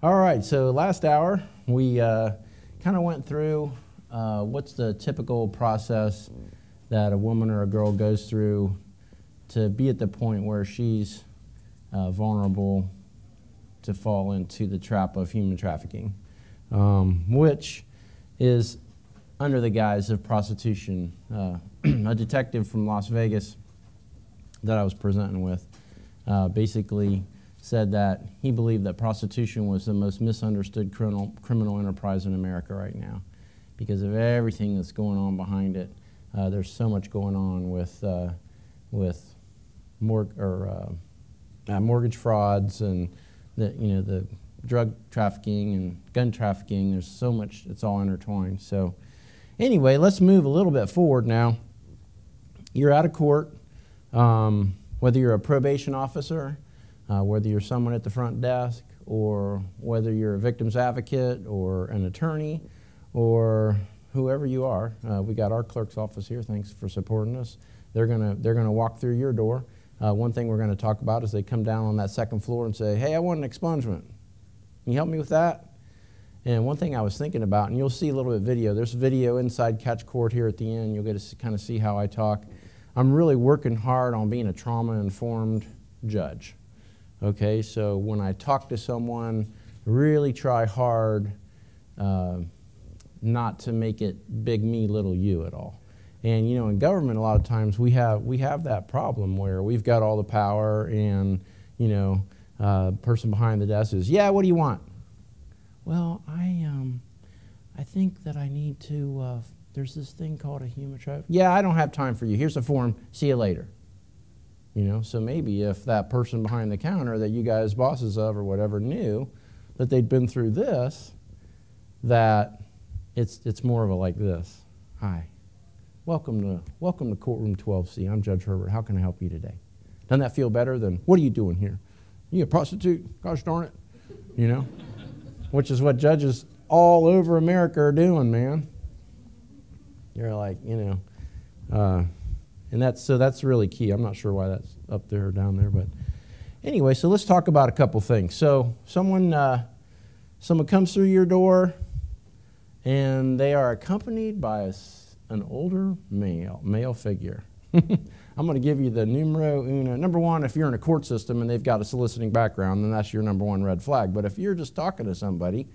All right, so last hour we kind of went through what's the typical process that a woman or a girl goes through to be at the point where she's vulnerable to fall into the trap of human trafficking, which is under the guise of prostitution. A detective from Las Vegas that I was presenting with basically said that he believed that prostitution was the most misunderstood criminal enterprise in America right now because of everything that's going on behind it. There's so much going on with mortgage frauds and the drug trafficking and gun trafficking. There's so much, it's all intertwined. So anyway, let's move a little bit forward now. You're out of court, whether you're a probation officer, whether you're someone at the front desk, or whether you're a victim's advocate or an attorney or whoever you are. We got our clerk's office here. Thanks for supporting us. They're gonna walk through your door. One thing we're going to talk about is they come down on that second floor and say, hey, I want an expungement. Can you help me with that? And one thing I was thinking about, and you'll see a little bit of video. There's video inside Catch Court here at the end. You'll get to kind of see how I talk. I'm really working hard on being a trauma-informed judge. Okay, so when I talk to someone, really try hard not to make it big me, little you at all. And you know, in government, a lot of times we have that problem where we've got all the power, and you know, person behind the desk is, yeah, what do you want? Well, I think that I need to. There's this thing called a human trafficking. Yeah, I don't have time for you. Here's a form. See you later. You know, so maybe if that person behind the counter that you guys bosses of or whatever knew that they'd been through this, that it's more of a like this. Hi. Welcome to courtroom 12C. I'm Judge Herbert. How can I help you today? Doesn't that feel better than, what are you doing here? You a prostitute? Gosh darn it. You know? Which is what judges all over America are doing, man. You're like, you know, and that's really key. I'm not sure why that's up there or down there, but anyway, so let's talk about a couple things. So someone comes through your door and they are accompanied by an older male figure. I'm going to give you the numero uno. Number one, if you're in a court system and they've got a soliciting background, then that's your number one red flag. But if you're just talking to somebody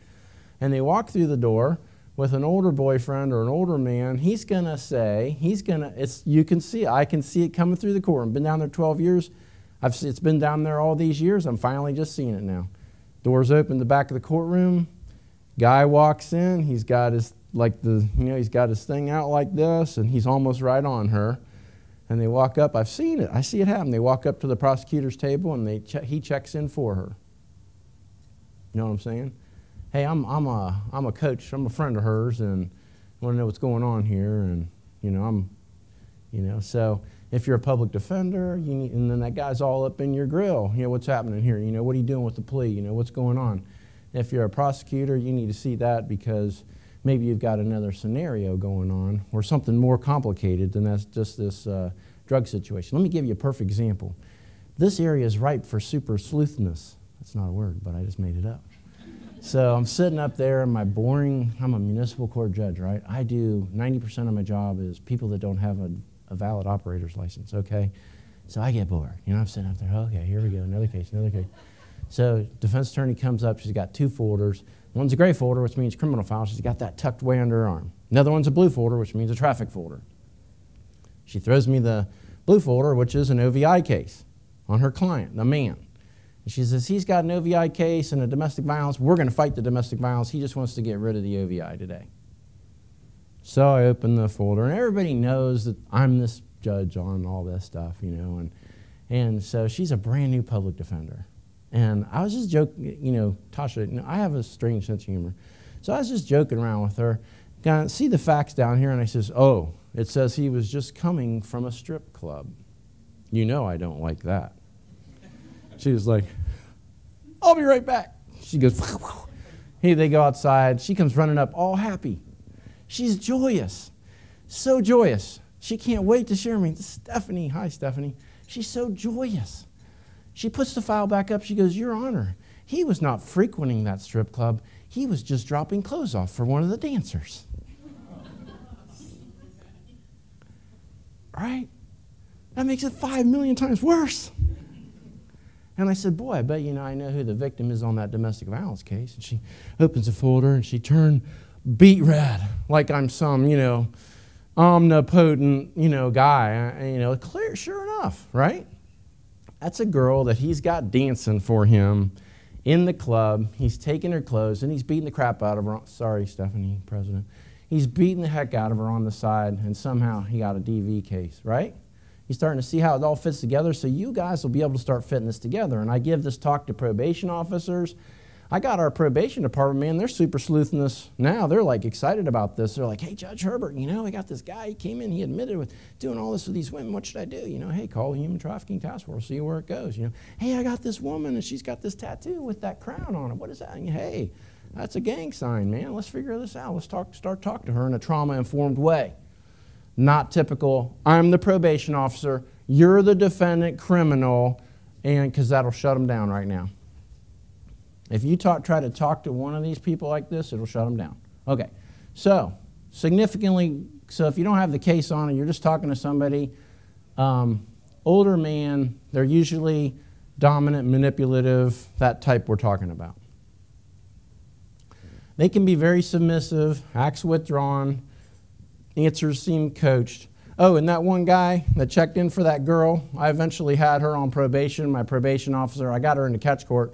and they walk through the door with an older boyfriend or an older man, he's going to say, you can see, I can see it coming through the courtroom. Been down there 12 years. It's been down there all these years. I'm finally just seeing it now. Doors open the back of the courtroom. Guy walks in. He's got his he's got his thing out like this, and he's almost right on her. And they walk up. I've seen it. I see it happen. They walk up to the prosecutor's table, and he checks in for her. You know what I'm saying? Hey, I'm a coach. I'm a friend of hers, and I want to know what's going on here. And so if you're a public defender, and then that guy's all up in your grill. You know, what's happening here? You know, what are you doing with the plea? You know, what's going on? If you're a prosecutor, you need to see that because maybe you've got another scenario going on or something more complicated than that's just this drug situation. Let me give you a perfect example. This area is ripe for super sleuthness. That's not a word, but I just made it up. So I'm sitting up there in my I'm a municipal court judge, right? I do 90% of my job is people that don't have a valid operator's license, okay? So I get bored. You know, I'm sitting up there, okay, here we go, another case. So defense attorney comes up, she's got two folders. One's a gray folder, which means criminal file. She's got that tucked way under her arm. Another one's a blue folder, which means a traffic folder. She throws me the blue folder, which is an OVI case on her client, the man. And she says, he's got an OVI case and a domestic violence. We're going to fight the domestic violence. He just wants to get rid of the OVI today. So I open the folder, and everybody knows that I'm this judge on all this stuff, you know. And so she's a brand new public defender. And I was just joking, you know, Tasha, I have a strange sense of humor. So I was just joking around with her. See the facts down here, and I says, oh, it says he was just coming from a strip club. You know I don't like that. She was like, I'll be right back. She goes, hey, they go outside. She comes running up all happy. She's joyous, so joyous. She can't wait to share me. Stephanie, hi, Stephanie. She's so joyous. She puts the file back up. She goes, Your Honor, He was not frequenting that strip club. He was just dropping clothes off for one of the dancers. Right? That makes it 5 million times worse. And I said, boy, I bet I know who the victim is on that domestic violence case. And she opens a folder and she turned beet red like I'm some, omnipotent, guy. Clear, sure enough, right? That's a girl that he's got dancing for him in the club. He's taking her clothes and he's beating the crap out of her. Sorry, Stephanie, President. He's beating the heck out of her on the side, and somehow he got a DV case, right? He's starting to see how it all fits together, so you guys will be able to start fitting this together. And I give this talk to probation officers. I got our probation department, man, they're super sleuthing this now. They're like excited about this. They're like, hey, Judge Herbert, we got this guy. He came in, he admitted with doing all this with these women. What should I do? Hey, call the Human Trafficking Task Force, see where it goes. Hey, I got this woman and she's got this tattoo with that crown on it. What is that? And, hey, that's a gang sign, man. Let's figure this out. Let's start talking to her in a trauma-informed way. Not typical, I'm the probation officer, you're the defendant criminal, and because that'll shut them down right now. If you try to talk to one of these people like this, it'll shut them down. Okay, so significantly, if you don't have the case on and you're just talking to somebody, older man, they're usually dominant, manipulative, that type we're talking about. They can be very submissive, acts withdrawn, answers seem coached. Oh, and that one guy that checked in for that girl, I eventually had her on probation, my probation officer. I got her into catch court,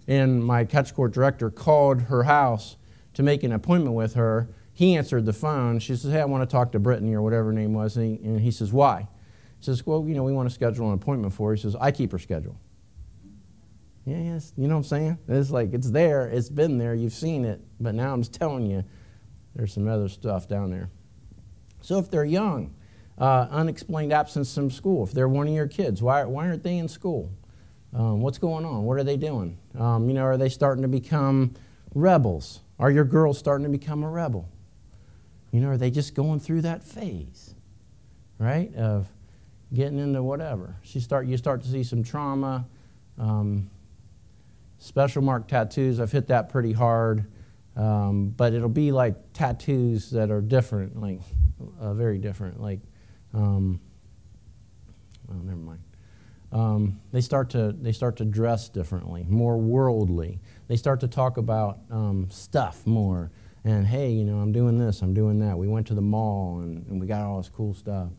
and my catch court director called her house to make an appointment with her. He answered the phone. She says, hey, I want to talk to Brittany or whatever her name was. And he says, why? He says, well, we want to schedule an appointment for her. He says, I keep her schedule. Yes, you know what I'm saying? It's like, it's there, it's been there, you've seen it, but now I'm just telling you, there's some other stuff down there. So if they're young, unexplained absence from school, if they're one of your kids, why aren't they in school? What's going on? What are they doing? Are they starting to become rebels? Are your girls starting to become a rebel? Are they just going through that phase, right, of getting into whatever? You start to see some trauma. Special mark tattoos, I've hit that pretty hard, but it'll be like tattoos that are different, like very different, like, oh, never mind. They start to dress differently, more worldly. They start to talk about stuff more, and hey, I'm doing this, I'm doing that. We went to the mall and we got all this cool stuff.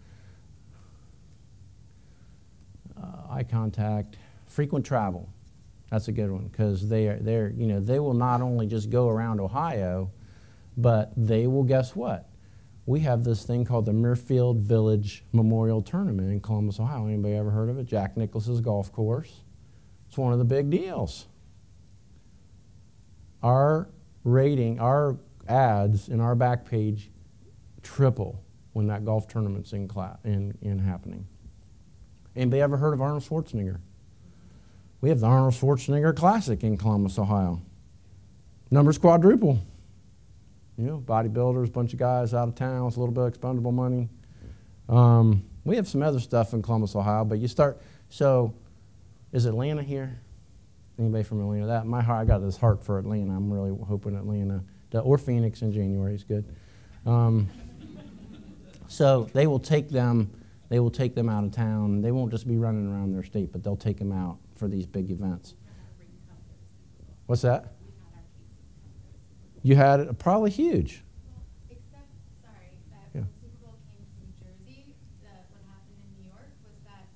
Eye contact, frequent travel. That's a good one, because they will not only just go around Ohio, but they will, guess what? We have this thing called the Muirfield Village Memorial Tournament in Columbus, Ohio. Anybody ever heard of it? Jack Nicklaus's golf course. It's one of the big deals. Our rating, our ads in our back page triple when that golf tournament's in happening. Anybody ever heard of Arnold Schwarzenegger? We have the Arnold Schwarzenegger Classic in Columbus, Ohio. Numbers quadruple. Bodybuilders, bunch of guys out of town with a little bit of expendable money. We have some other stuff in Columbus, Ohio, but so is Atlanta here? Anybody from Atlanta? I got this heart for Atlanta. I'm really hoping Atlanta, or Phoenix in January is good. So they will take them out of town. They won't just be running around their state, but they'll take them out for these big events. What's that? You had it probably huge. Except, sorry, that Yeah. when Super Bowl came to New Jersey, what happened in New York was that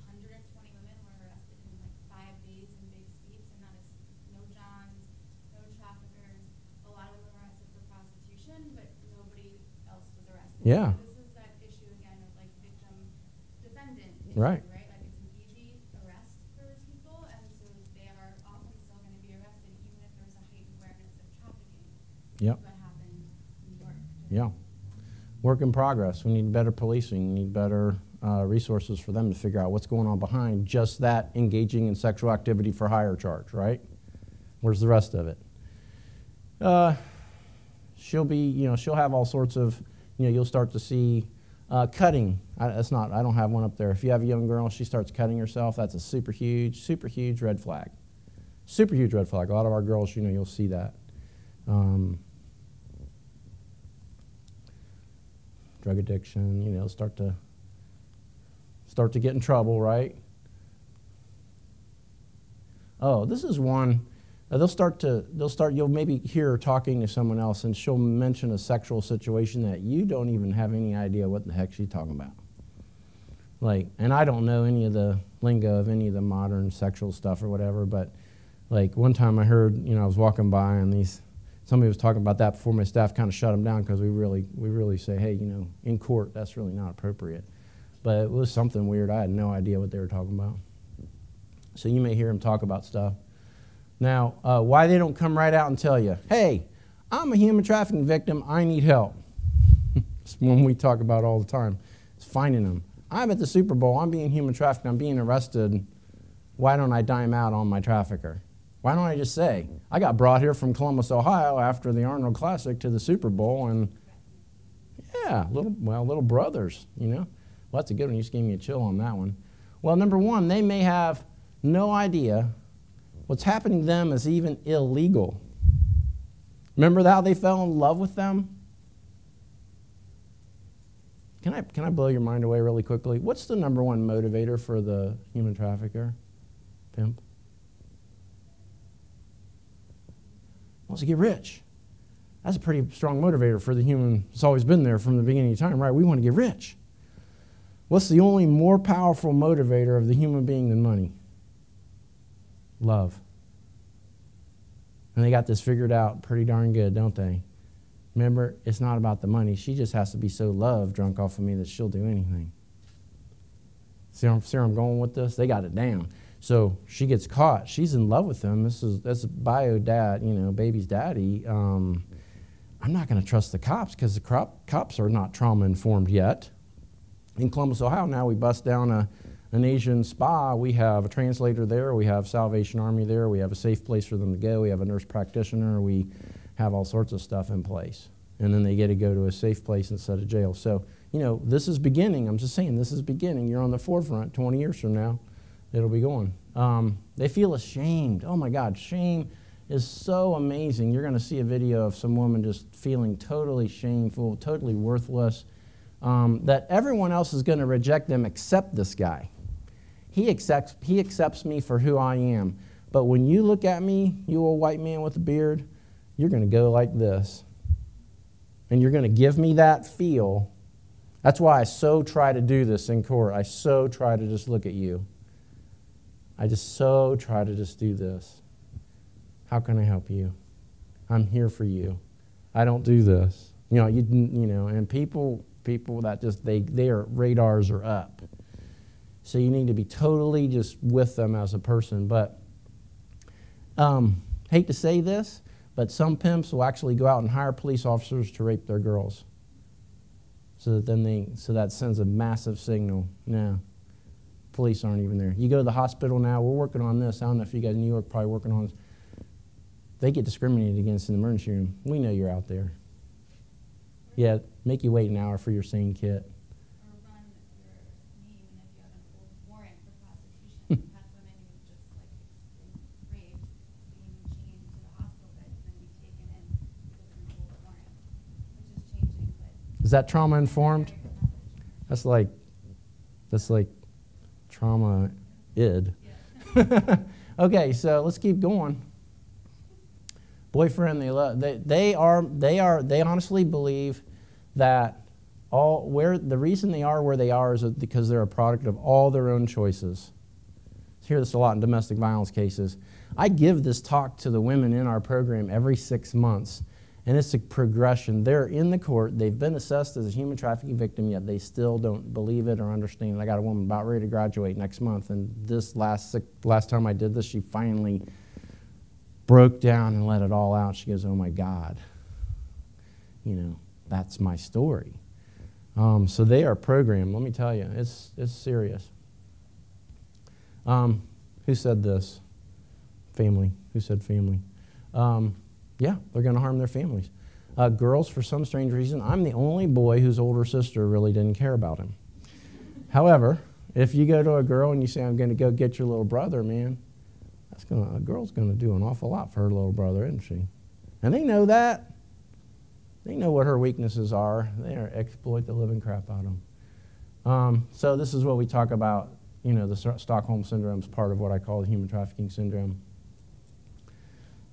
120 women were arrested in like 5 days in big speeds, and that is no Johns, no traffickers. A lot of them were arrested for prostitution, but nobody else was arrested. Yeah. So this is that issue again of like victim-defendant issue, Right. right? Like it's an easy arrest for people, and so they are often still going to be arrested even if there's a heightened awareness of trafficking. Yep. What happened in New York. Yeah. Work in progress. We need better policing. We need better resources for them to figure out what's going on behind just that engaging in sexual activity for hire charge, right? Where's the rest of it? She'll have all sorts of, you'll start to see cutting. I don't have one up there. If you have a young girl, she starts cutting herself, that's a super huge red flag. Super huge red flag. A lot of our girls, you know, you'll see that. Drug addiction, you know, start to get in trouble, right? Oh, this is one. You'll maybe hear her talking to someone else, and she'll mention a sexual situation that you don't even have any idea what the heck she's talking about. Like, and I don't know any of the lingo of any of the modern sexual stuff or whatever, but like one time I heard, you know, I was walking by and somebody was talking about that before my staff kind of shut them down because we really say, hey, you know, in court, that's really not appropriate. But it was something weird. I had no idea what they were talking about. So you may hear them talk about stuff. Now, why they don't come right out and tell you, hey, I'm a human trafficking victim, I need help. It's one we talk about all the time. It's finding them. I'm at the Super Bowl, I'm being human trafficked, I'm being arrested. Why don't I dime out on my trafficker? Why don't I just say, I got brought here from Columbus, Ohio after the Arnold Classic to the Super Bowl, and yeah, little brothers, you know. Well, that's a good one. You just gave me a chill on that one. Well, number one, they may have no idea what's happening to them is even illegal. Remember how they fell in love with them? Can I blow your mind away really quickly? What's the number one motivator for the human trafficker, pimp? Wants to get rich. That's a pretty strong motivator for the human. It's always been there from the beginning of time, right? We want to get rich. What's the only more powerful motivator of the human being than money? Love. And they got this figured out pretty darn good, don't they? Remember, it's not about the money. She just has to be so drunk off of me that she'll do anything. See where I'm going with this? They got it down. So she gets caught. She's in love with him. That's bio dad, you know, baby's daddy. I'm not going to trust the cops because the cops are not trauma informed yet. In Columbus, Ohio, now we bust down an Asian spa. We have a translator there. We have Salvation Army there. We have a safe place for them to go. We have a nurse practitioner. We have all sorts of stuff in place. And then they get to go to a safe place instead of jail. So, you know, this is beginning. I'm just saying, this is beginning. You're on the forefront. 20 years from now, it'll be going. They feel ashamed. Oh, my God. Shame is so amazing. You're going to see a video of some woman just feeling totally shameful, totally worthless, that everyone else is going to reject them except this guy. He accepts me for who I am. But when you look at me, you old white man with a beard, you're going to go like this. And you're going to give me that feel. That's why I so try to do this in court. I so try to just look at you. I just so try to just do this. How can I help you? I'm here for you. I don't do this. You know, and people that just, their radars are up. So you need to be totally just with them as a person. But hate to say this, but some pimps will actually go out and hire police officers to rape their girls. So that sends a massive signal. No, police aren't even there. You go to the hospital now, we're working on this. I don't know if you guys in New York are probably working on this. They get discriminated against in the emergency room. We know you're out there. Yeah, make you wait an hour for your sane kit. Or run your name, and if you have an old warrant for prostitution, you've had women who just been raped, being chained to the hospital bed, and then be taken in because of an old warrant, which is changing. But is that trauma informed? That's like trauma id. Yeah. Okay, so let's keep going. Boyfriend, they honestly believe that the reason they are where they are is because they're a product of all their own choices. I hear this a lot in domestic violence cases. I give this talk to the women in our program every 6 months, and it's a progression. They're in the court, they've been assessed as a human trafficking victim, yet they still don't believe it or understand it. I got a woman about ready to graduate next month, and this last time I did this, she finally broke down and let it all out. She goes, oh my God, you know, that's my story. So they are programmed. Let me tell you, it's serious. Who said this? Family. Who said family? Yeah, they're going to harm their families. Girls, for some strange reason, I'm the only boy whose older sister really didn't care about him. However, if you go to a girl and you say, I'm going to go get your little brother, man, a girl's going to do an awful lot for her little brother, isn't she? And they know that. They know what her weaknesses are. They exploit the living crap out of them. So this is what we talk about, the Stockholm Syndrome is part of what I call the human trafficking syndrome.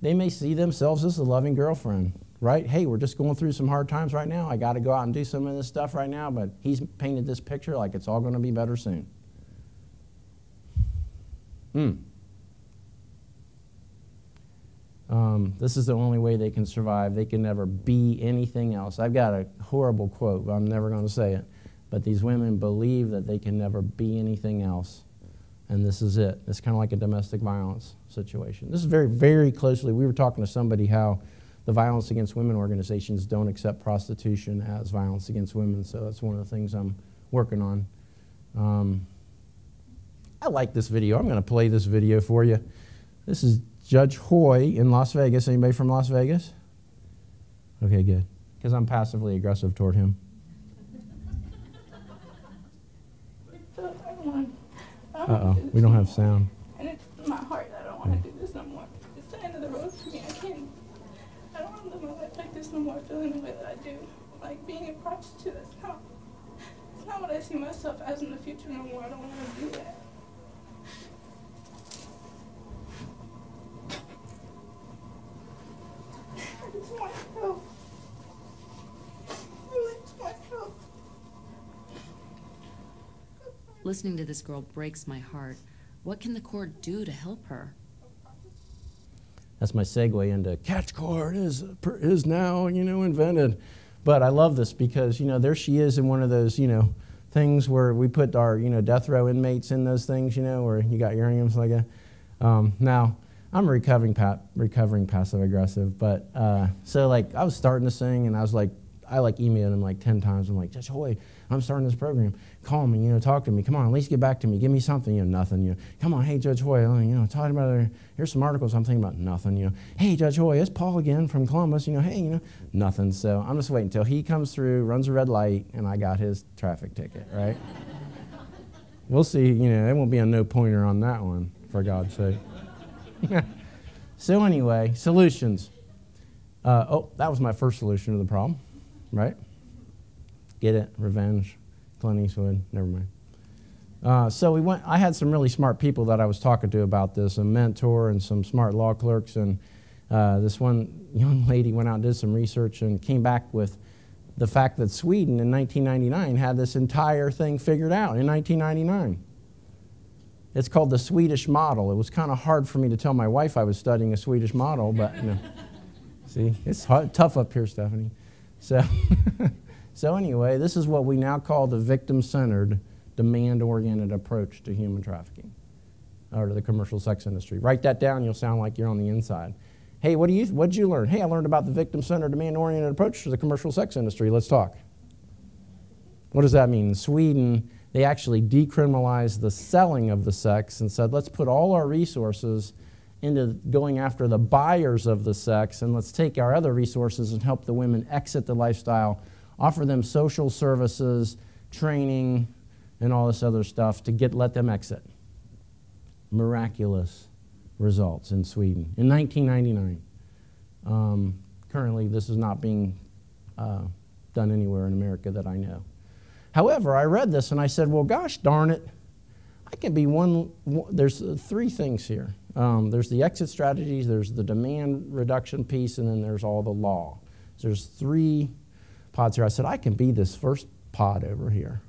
They may see themselves as a loving girlfriend, right? Hey, we're just going through some hard times right now. I got to go out and do some of this stuff right now, but he's painted this picture like it's all going to be better soon. This is the only way they can survive. They can never be anything else. I've got a horrible quote, but I'm never going to say it. But these women believe that they can never be anything else. And this is it. It's kind of like a domestic violence situation. This is very, very closely. We were talking to somebody how the violence against women organizations don't accept prostitution as violence against women. So that's one of the things I'm working on. I like this video. I'm going to play this video for you. This is Judge Hoy in Las Vegas. Anybody from Las Vegas? Okay, good. Because I'm passively aggressive toward him. Uh-oh, we don't have sound. And it's in my heart that I don't want to do this no more. It's the end of the road for me. I don't want to live my life like this no more, feeling the way that I do. Like being a prostitute, it's not what I see myself as in the future no more. I don't want to do that. I just want help. I really just want help. Listening to this girl breaks my heart. What can the court do to help her? That's my segue into catch court is now, invented. But I love this because, there she is in one of those, things where we put our, death row inmates in those things, where you got uraniums like that. Now, I'm recovering passive aggressive, but so I was starting to sing and I emailed him 10 times. I'm like, Judge Hoy, I'm starting this program. Call me, talk to me. Come on, at least get back to me. Give me something, nothing. Come on, hey, Judge Hoy, talking about here's some articles I'm thinking about, nothing. Hey, Judge Hoy, it's Paul again from Columbus. Hey, nothing. So I'm just waiting until he comes through, runs a red light, and I got his traffic ticket, right? We'll see. It won't be a no pointer on that one, for God's sake. So anyway, solutions. That was my first solution to the problem. Right? Get it? Revenge. Clint Eastwood. Never mind. So I had some really smart people that I was talking to about this, a mentor and some smart law clerks, and this one young lady went out and did some research and came back with the fact that Sweden in 1999 had this entire thing figured out in 1999. It's called the Swedish model. It was kind of hard for me to tell my wife I was studying a Swedish model, but see, it's tough up here, Stephanie. So anyway, this is what we now call the victim-centered, demand-oriented approach to human trafficking, or to the commercial sex industry. Write that down, you'll sound like you're on the inside. Hey, what did you learn? Hey, I learned about the victim-centered, demand-oriented approach to the commercial sex industry. Let's talk. What does that mean? In Sweden, they actually decriminalized the selling of the sex and said, let's put all our resources into going after the buyers of the sex, and let's take our other resources and help the women exit the lifestyle, offer them social services, training, and all this other stuff to let them exit. Miraculous results in Sweden in 1999. Currently, this is not being done anywhere in America that I know. However, I read this and I said, well, gosh darn it, I can be there's three things here. There's the exit strategies, there's the demand reduction piece, and then there's all the law. So there's three pods here. I said, I can be this first pod over here.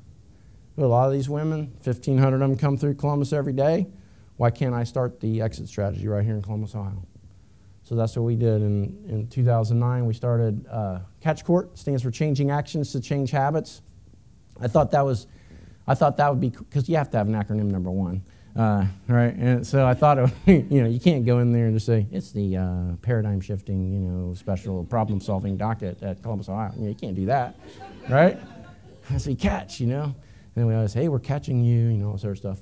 A lot of these women, 1,500 of them come through Columbus every day. Why can't I start the exit strategy right here in Columbus, Ohio? So that's what we did. In 2009, we started Catch Court. Stands for Changing Actions to Change Habits. I thought that would be, because you have to have an acronym number one. Right, and so I thought, you can't go in there and just say, it's the paradigm shifting, special problem solving docket at Columbus, Ohio. You can't do that, right? So you catch, And we always say, hey, we're catching you, all sort of stuff.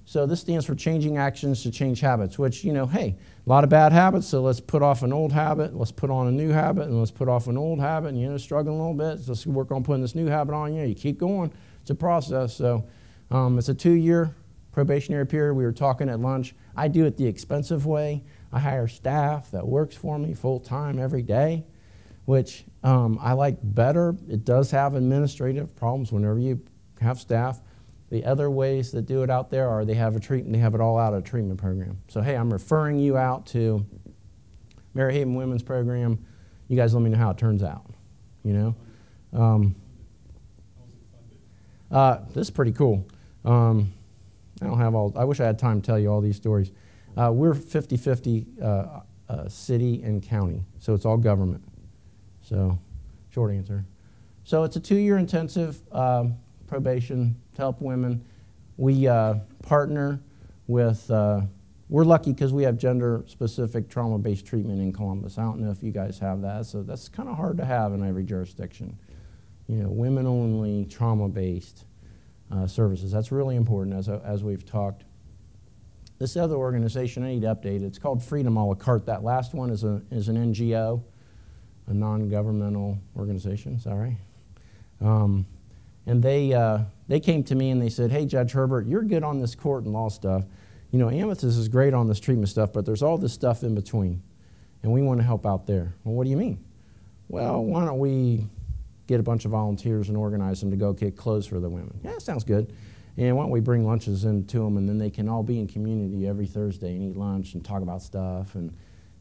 So this stands for Changing Actions to Change Habits, which, hey, a lot of bad habits, so let's put off an old habit, let's put on a new habit, and let's put off an old habit, and, struggling a little bit, so let's work on putting this new habit on, you keep going. It's a process, so it's a 2-year probationary period, we were talking at lunch. I do it the expensive way. I hire staff that works for me full-time every day, which I like better. It does have administrative problems whenever you have staff. The other ways that do it out there are they have it all out of a treatment program. So hey, I'm referring you out to Mary Haven Women's Program. You guys let me know how it turns out, you know. This is pretty cool. I wish I had time to tell you all these stories. We're 50-50 city and county, so it's all government. So, short answer. So it's a 2-year intensive probation to help women. We partner with, we're lucky because we have gender-specific trauma-based treatment in Columbus. I don't know if you guys have that, so that's kind of hard to have in every jurisdiction. You know, women-only, trauma-based services. That's really important, as we've talked. This other organization, I need to update it. It's called Freedom a la carte. That last one is an NGO, a non-governmental organization, sorry. And they came to me and they said, hey, Judge Herbert, you're good on this court and law stuff. You know, Amethyst is great on this treatment stuff, but there's all this stuff in between, and we want to help out there. Well, what do you mean? Well, why don't we get a bunch of volunteers and organize them to go get clothes for the women? Yeah, sounds good. And why don't we bring lunches in to them, and then they can all be in community every Thursday and eat lunch and talk about stuff and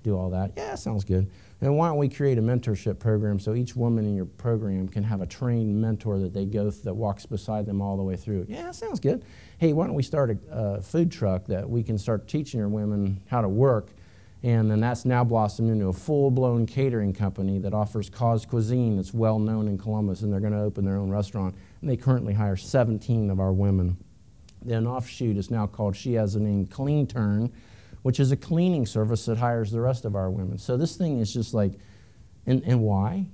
do all that? Yeah, sounds good. And why don't we create a mentorship program so each woman in your program can have a trained mentor that they go that walks beside them all the way through? Yeah, sounds good. Hey, why don't we start a food truck that we can start teaching your women how to work, and then that's now blossomed into a full-blown catering company that offers Cause Cuisine that's well known in Columbus, and they're going to open their own restaurant. And they currently hire 17 of our women. Then offshoot is now called, she has the name Clean Turn, which is a cleaning service that hires the rest of our women. So this thing is just like, and why?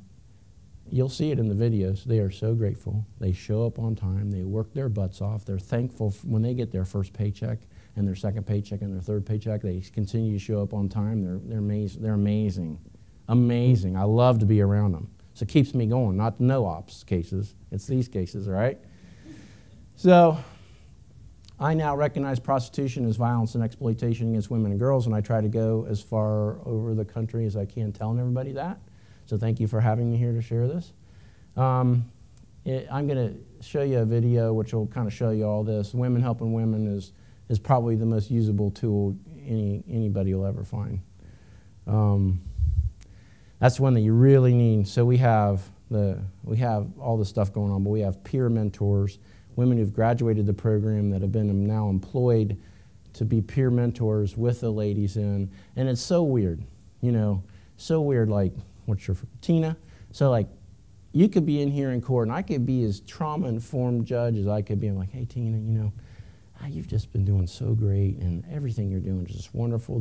You'll see it in the videos. They are so grateful. They show up on time. They work their butts off. They're thankful when they get their first paycheck and their second paycheck and their third paycheck. They continue to show up on time. They're amazing. They're amazing. Amazing. I love to be around them. So it keeps me going, not the no-ops cases. It's these cases, all right? So I now recognize prostitution as violence and exploitation against women and girls, and I try to go as far over the country as I can telling everybody that. So thank you for having me here to share this. I'm going to show you a video which will kind of show you all this. Women Helping Women is probably the most usable tool anybody will ever find. That's one that you really need. So we have all this stuff going on, but we have peer mentors, women who've graduated the program that have been now employed to be peer mentors with the ladies in. And it's so weird, you know, so weird, like, what's your, Tina? So like, you could be in here in court and I could be as trauma-informed judge as I could be. I'm like, hey Tina, you know, you've just been doing so great and everything you're doing is just wonderful.